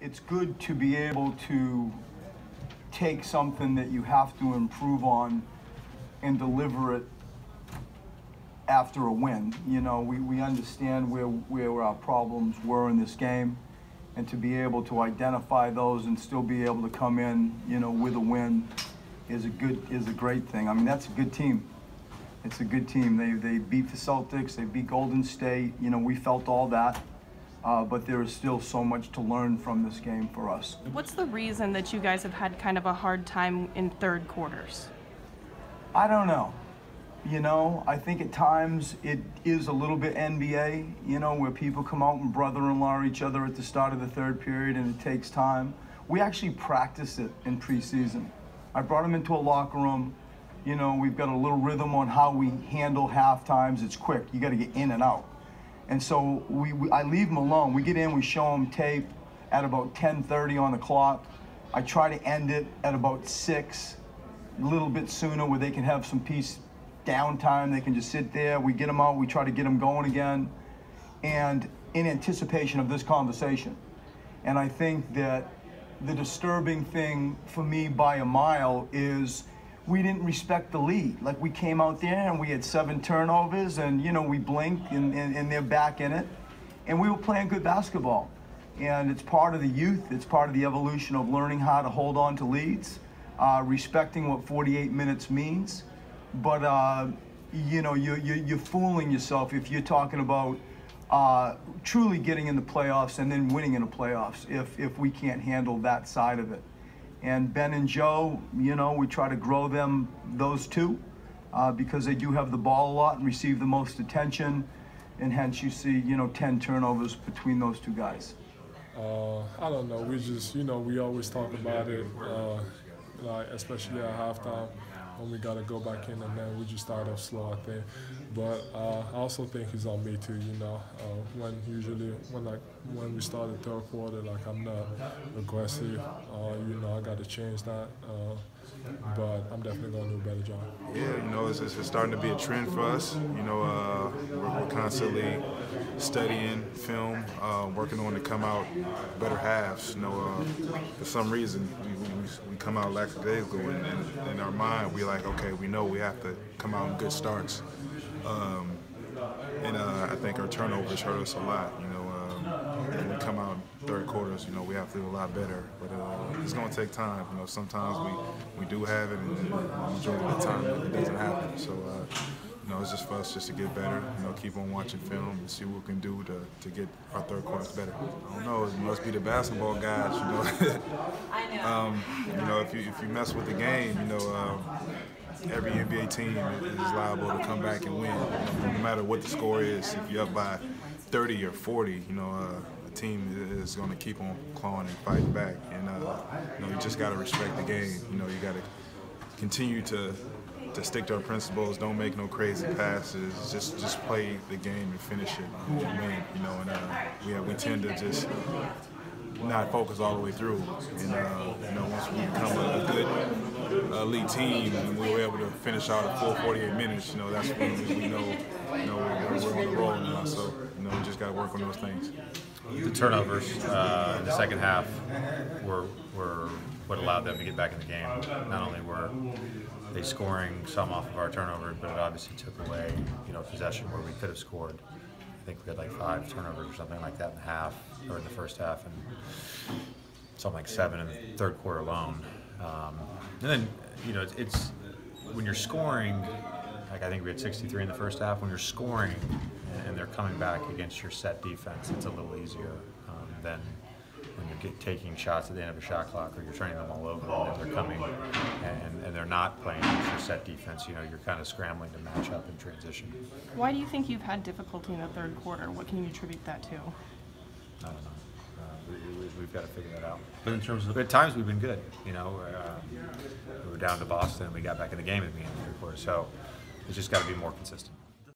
It's good to be able to take something that you have to improve on and deliver it after a win. You know, we understand where our problems were in this game, and to be able to identify those and still be able to come in, you know, with a win is a great thing. I mean, that's a good team. It's a good team. They beat the Celtics, they beat Golden State. You know, we felt all that. But there is still so much to learn from this game for us. What's the reason that you guys have had kind of a hard time in third quarters? I don't know. You know, I think at times it is a little bit NBA, you know, where people come out and brother-in-law each other at the start of the third period, and it takes time. We actually practiced it in preseason. I brought them into a locker room. You know, we've got a little rhythm on how we handle half times. It's quick. You got to get in and out. And so I leave them alone. We get in, we show them tape at about 10:30 on the clock. I try to end it at about 6, a little bit sooner, where they can have some peace downtime. They can just sit there. We get them out. We try to get them going again, and in anticipation of this conversation. And I think that the disturbing thing for me by a mile is we didn't respect the lead. Like, we came out there and we had 7 turnovers, and, you know, we blinked and they're back in it. And we were playing good basketball. And it's part of the youth, it's part of the evolution of learning how to hold on to leads, respecting what 48 minutes means. But, you know, you're fooling yourself if you're talking about truly getting in the playoffs and then winning in the playoffs if we can't handle that side of it. And Ben and Joe, you know, we try to grow them, those two, because they do have the ball a lot and receive the most attention, and hence you see, you know, 10 turnovers between those two guys. I don't know. We just, you know, we always talk about it, like especially at halftime when we got to go back in, and then we just start off slow, I think. But I also think he's on me too, you know. When we start the third quarter, like, I'm not aggressive. You know, I got to change that. But I'm definitely going to do a better job. Yeah, you know, it's starting to be a trend for us. You know, we're constantly studying film, working on to come out better halves. You know, for some reason, we come out lackadaisical, and in our mind, we're like, okay, we know we have to come out in good starts. And I think our turnovers hurt us a lot. You know, when we come out in third quarters, you know, we have to do a lot better. But it's going to take time. You know, sometimes we do have it, and the majority of the time it doesn't happen. So, you know, it's just for us just to get better. You know, keep on watching film and see what we can do to get our third quarters better. I don't know. It must be the basketball guys. You know, you know, if you mess with the game, you know. Every NBA team is liable to come back and win, no matter what the score is. If you're up by 30 or 40, you know, the team is going to keep on clawing and fighting back. And you know, you just got to respect the game. You know, you got to continue to stick to our principles. Don't make no crazy passes. Just play the game and finish it and win. You know, and we tend to just not focus all the way through. And you know, once we become a good elite team and we were able to finish out a full 48 minutes, you know, that's when we know we're on the roll now. So, you know, we just got to work on those things. The turnovers in the second half were what allowed them to get back in the game. Not only were they scoring some off of our turnovers, but it obviously took away, you know, possession where we could have scored. I think we had like 5 turnovers or something like that in the half, or in the first half, and something like 7 in the third quarter alone. And then, you know, it's when you're scoring, like I think we had 63 in the first half. When you're scoring and they're coming back against your set defense, it's a little easier than when you're taking shots at the end of a shot clock, or you're turning them all over and they're coming and they're not playing against your set defense. You know, you're kind of scrambling to match up in transition. Why do you think you've had difficulty in the third quarter? What can you attribute that to? I don't know. We've got to figure that out. But in terms of, at times we've been good. You know, we were down to Boston and we got back in the game at the end of the third quarter. So it's just got to be more consistent.